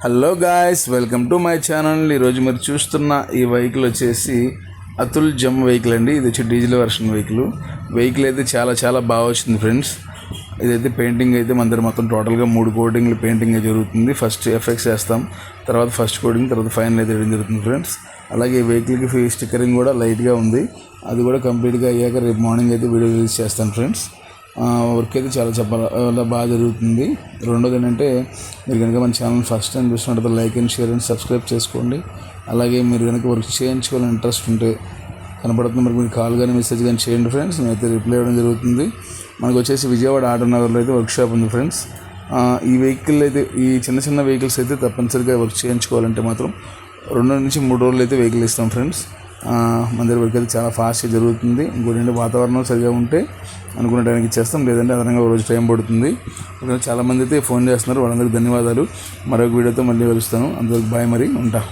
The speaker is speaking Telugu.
Hello guys, welcome to my channel. ఈరోజు మీరు చూస్తున్న ఈ వెహికల్ వచ్చేసి అతుల్ జమ్ వెహికల్ అండి. ఇది వచ్చి డీజిల్ వర్షన్ వెహికల్ అయితే చాలా బాగా వచ్చింది ఫ్రెండ్స్. ఇదైతే పెయింటింగ్ అయితే మన దగ్గర మొత్తం టోటల్గా 3 కోటింగ్లు పెయింటింగ్ జరుగుతుంది. ఫస్ట్ ఎఫెక్ట్స్ వేస్తాం, తర్వాత ఫస్ట్ కోటింగ్, తర్వాత ఫైనల్ అయితే వేయడం జరుగుతుంది ఫ్రెండ్స్. అలాగే ఈ వెహికల్కి స్టిక్కరింగ్ కూడా లైట్గా ఉంది. అది కూడా కంప్లీట్గా అయ్యాక రేపు మార్నింగ్ అయితే వీడియో రిలీజ్ చేస్తాను ఫ్రెండ్స్. వర్క్ అయితే చాలా బాగా జరుగుతుంది. రెండోది ఏంటంటే, మీరు కనుక మన ఛానల్ ఫస్ట్ టైం చూసినట్టు like and share and subscribe చేసుకోండి. అలాగే మీరు కనుక వర్క్ చేయించుకోవాలని ఇంట్రెస్ట్ ఉంటే కనపడుతుంది, మరి మీరు కాల్ కానీ మెసేజ్ కానీ చేయండి ఫ్రెండ్స్. నేనైతే రిప్లై ఇవ్వడం జరుగుతుంది. మనకు వచ్చేసి విజయవాడ ఆటో నగర్లో అయితే వర్క్షాప్ ఉంది ఫ్రెండ్స్. ఈ వెహికల్ అయితే ఈ చిన్న వెహికల్స్ అయితే తప్పనిసరిగా వర్క్ చేయించుకోవాలంటే మాత్రం 2 నుంచి 3 రోజులు అయితే వెహికల్ ఇస్తాం ఫ్రెండ్స్. మన దగ్గర వర్క్ అయితే చాలా ఫాస్ట్గా జరుగుతుంది. ఇంకోటి వాతావరణం సరిగా ఉంటే అనుకున్న టైంకి ఇచ్చేస్తాం, లేదంటే అదనంగా ఒక రోజు టైం పడుతుంది. చాలామంది అయితే ఫోన్ చేస్తున్నారు, వాళ్ళందరికీ ధన్యవాదాలు. మరొక వీడియోతో మళ్ళీ కలుస్తాను. అందరికి బాయ్, మరి ఉంటా.